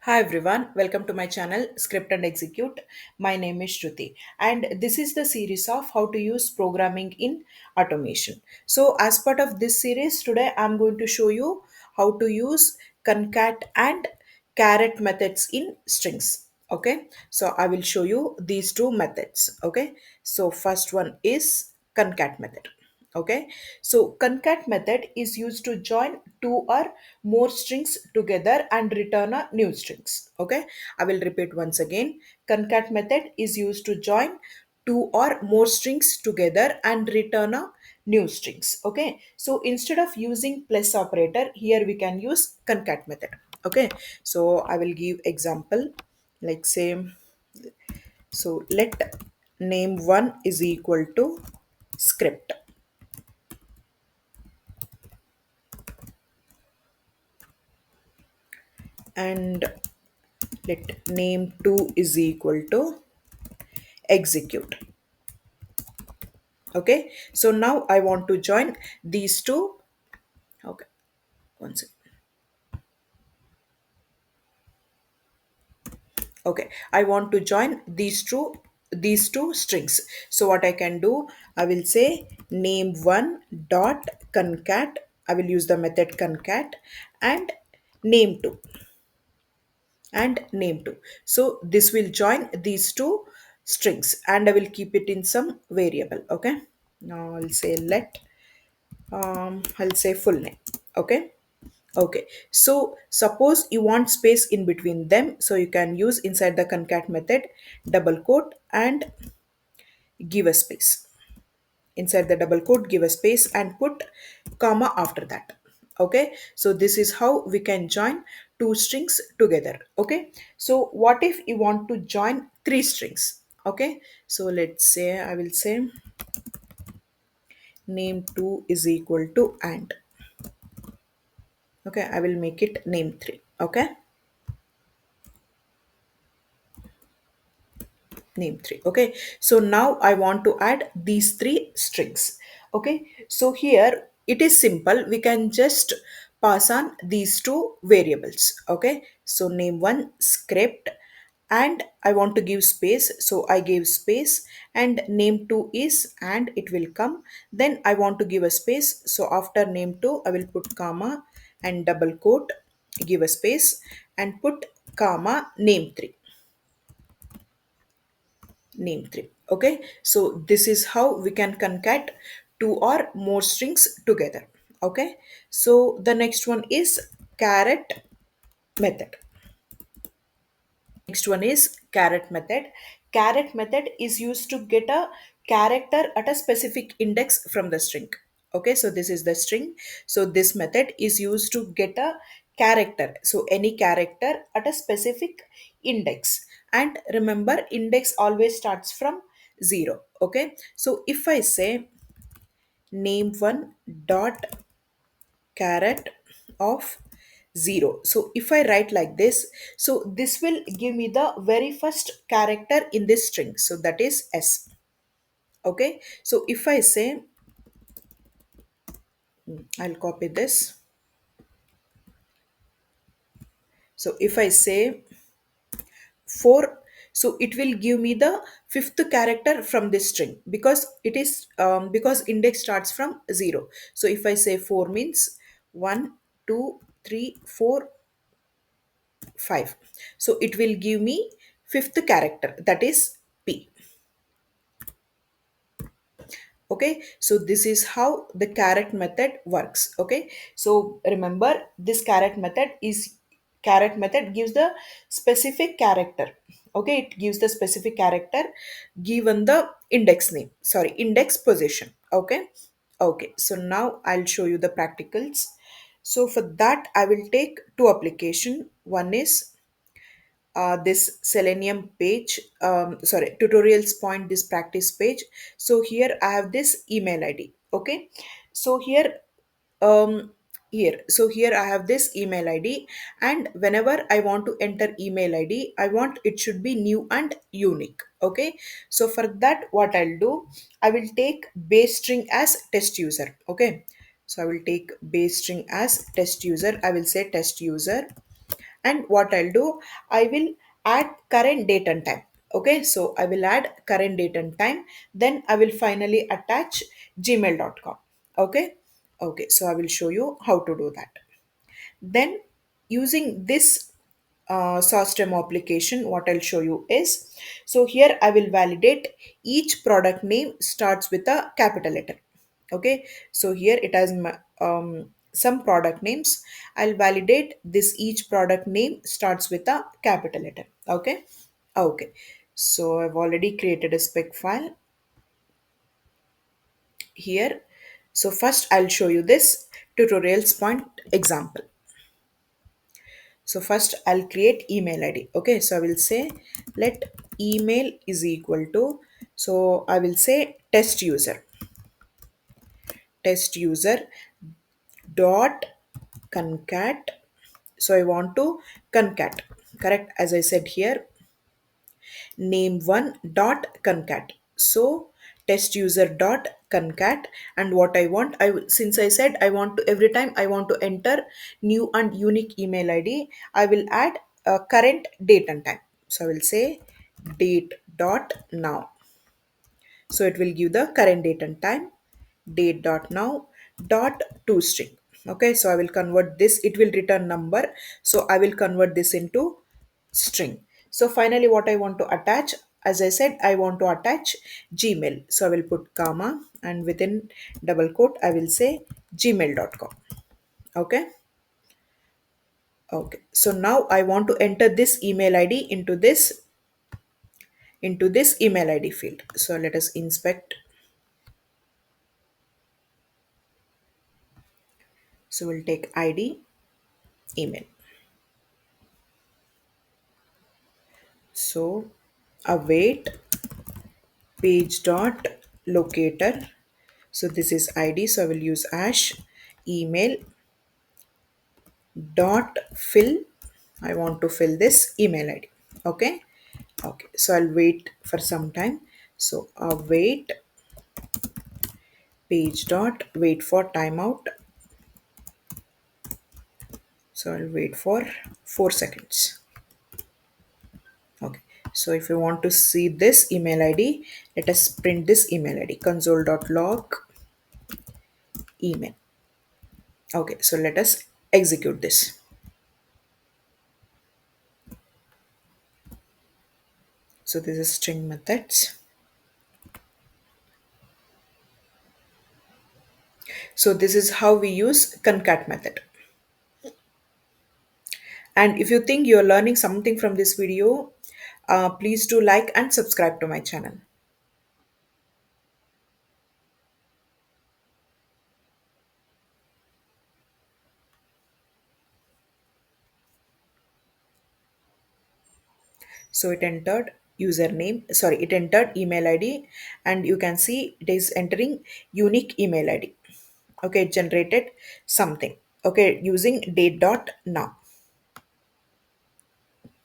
Hi everyone, welcome to my channel Script and Execute. My name is Shruti and this is the series of how to use programming in automation. So as part of this series today I'm going to show you how to use concat and charAt methods in strings. Okay, so I will show you these two methods. Okay, so first one is concat method. Okay, so concat method is used to join two or more strings together and return a new strings. Okay, I will repeat once again. Concat method is used to join two or more strings together and return a new strings. Okay, so instead of using plus operator, here we can use concat method. Okay, so I will give example like say, so let name one is equal to script, and let name 2 is equal to execute. Okay, so now I want to join these two. Okay, one second. Okay, I want to join these two strings. So what I can do, I will say name one dot concat. I will use the method concat and name two and name two. So this will join these two strings and I will keep it in some variable. Okay, now I'll say let I'll say full name. Okay, okay, so suppose you want space in between them, so you can use inside the concat method double quote and give a space. Inside the double quote give a space and put comma after that. Okay, so this is how we can join two strings together. Okay, so what if you want to join three strings? Okay, so let's say I will say name 2 is equal to and. Okay, I will make it name 3. Okay, name 3. Okay, so now I want to add these three strings. Okay, so here it is simple, we can just pass on these two variables. Okay, so name 1 script and I want to give space, so I gave space, and name 2 is and it will come. Then I want to give a space, so after name 2 I will put comma and double quote, give a space and put comma name 3. Name 3. Okay, so this is how we can concat two or more strings together. Okay, so the next one is charAt method. Next one is charAt method. CharAt method is used to get a character at a specific index from the string. Okay, so this is the string. So this method is used to get a character. So any character at a specific index. And remember, index always starts from 0. Okay, so if I say name one dot charAt of 0, so if I write like this, so this will give me the very first character in this string, so that is s. Okay, so if I say, I'll copy this. So if I say 4, so it will give me the fifth character from this string, because it is because index starts from 0. So if I say 4 means 1 2 3 4 5, so it will give me fifth character, that is p. Okay, so this is how the charAt method works. Okay, so remember, this charAt method gives the specific character. Okay, it gives the specific character given the index name, sorry, index position. Okay, okay, so now I'll show you the practicals. So for that I will take two application. One is this selenium page, sorry, tutorials point, this practice page. So here I have this email id. Okay, so um here I have this email id, and whenever I want to enter email id, I want it should be new and unique. Okay, so for that what I'll do, I will take base string as test user. Okay, so I will take base string as test user. I will say test user, And what I'll do, I will add current date and time. Okay, so I will add current date and time. Then I will finally attach gmail.com. Okay, okay, so I will show you how to do that. Then using this source demo application, what I'll show you is, so here I will validate each product name starts with a capital letter. Okay, so here it has some product names. I'll validate this each product name starts with a capital letter. Okay, okay, so I've already created a spec file here. So first I'll show you this tutorials point example. So first I'll create email ID. Okay, so I will say let email is equal to, so I will say test user dot concat. So I want to concat, correct, as I said here, name one dot concat. So test user dot concat. And what I want, since I said I want to, every time I want to enter new and unique email ID, I will add a current date and time. So I will say date dot now. So it will give the current date and time, date dot now dot to string. Okay, so I will convert this, it will return number. So I will convert this into string. So finally, what I want to attach, as I said, I want to attach Gmail. So I will put comma and within double quote, I will say gmail.com. Okay. Okay. So now I want to enter this email ID into this email ID field. So let us inspect. So we'll take ID email. So await page dot locator. So this is ID. So I will use hash email dot fill. I want to fill this email ID. Okay. Okay. So I'll wait for some time. So await page dot wait for timeout. So I'll wait for 4 seconds. Okay. So if you want to see this email ID, let us print this email ID console.log email. Okay, so let us execute this. So this is string methods. So this is how we use concat method. And if you think you're learning something from this video, please do like and subscribe to my channel. So it entered it entered email ID, and you can see it is entering unique email ID. Okay, it generated something. Okay, using date dot now.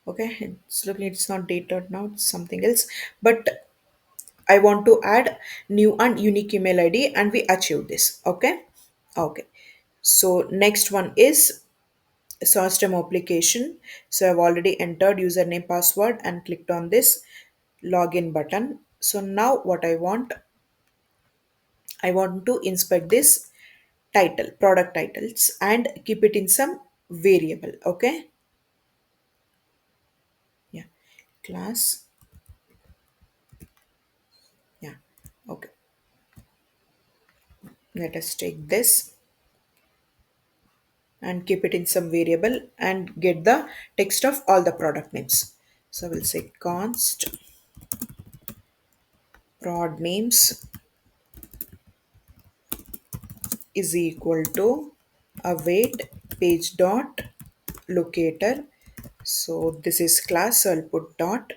Okay, it's looking, it's not date dot now, it's something else. But I want to add new and unique email ID and we achieve this. Okay. Okay. So next one is source demo application. So I've already entered username password and clicked on this login button. So now what I want to inspect this title, product titles, and keep it in some variable. Okay. Yeah. Class. Yeah. Okay. Let us take this and keep it in some variable and get the text of all the product names. So we'll say const prod names is equal to await page dot locator. So this is class, so I'll put dot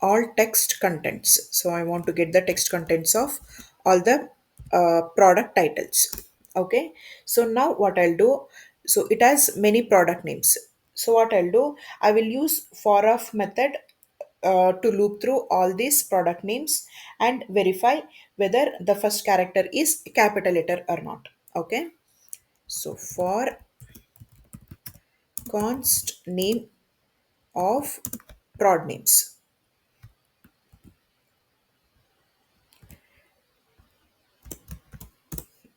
all text contents. So I want to get the text contents of all the product titles. Okay, so now what I'll do, so it has many product names. So what I'll do, I will use for of method to loop through all these product names and verify whether the first character is capital letter or not. Okay, so for const name of prod names.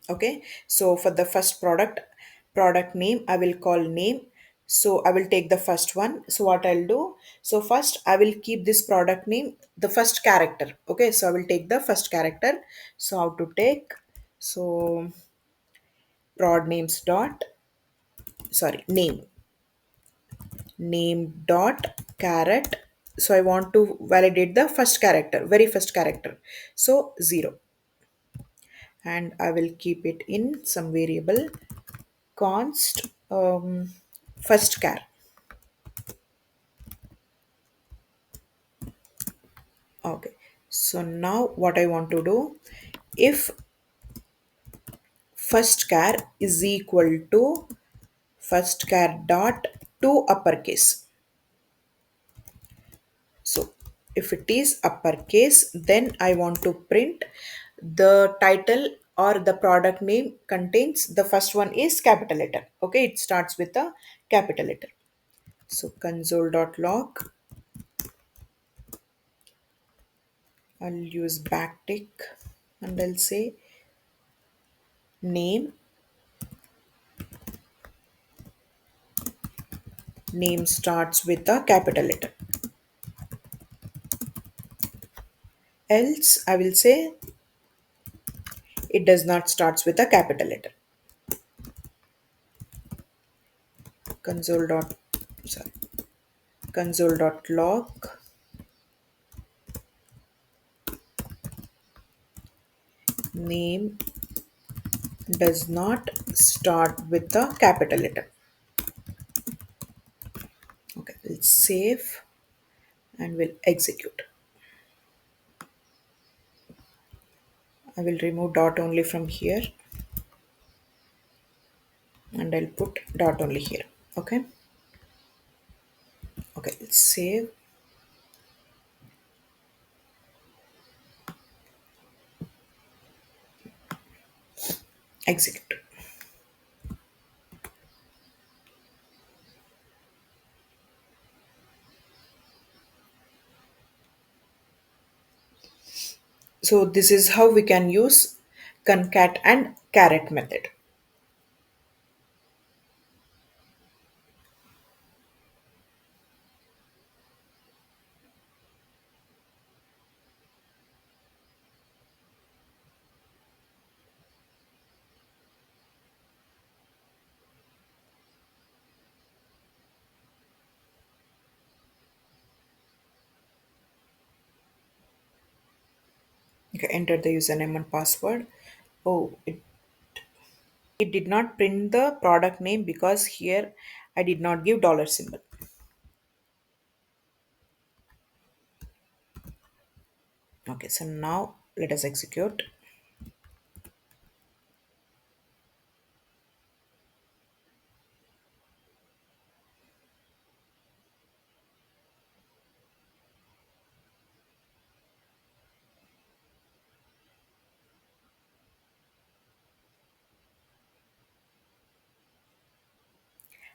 Okay, so for the first product name I will call name. So I will take the first one. So what I'll do, so first I will keep this product name the first character. Okay, so I will take the first character. So how to take, so prod names dot, sorry, name dot charAt. So I want to validate the first character, very first character, so 0. And I will keep it in some variable const first char. Okay, so now what I want to do, if first char is equal to first char dot to uppercase. So if it is uppercase, then I want to print the title or the product name contains the first one is capital letter. Okay, it starts with a capital letter. So console.log, I'll use backtick and I'll say name. Name starts with a capital letter. Else, I will say it does not starts with a capital letter. Console dot, sorry, console.log name does not start with a capital letter. Okay, we'll save and we'll execute. I will remove dot only from here and I'll put dot only here. Okay. Okay, let's save, execute. So this is how we can use concat and charAt method. Okay, enter the username and password. Oh, it did not print the product name because here I did not give dollar symbol. Okay, so now let us execute.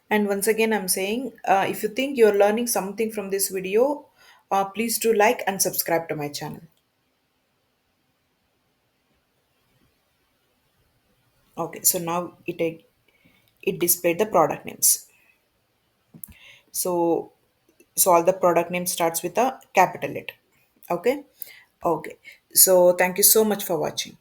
And once again, I'm saying, if you think you're learning something from this video, please do like and subscribe to my channel. Okay, so now it displayed the product names. So so all the product name starts with a capital letter. Okay. Okay, so thank you so much for watching.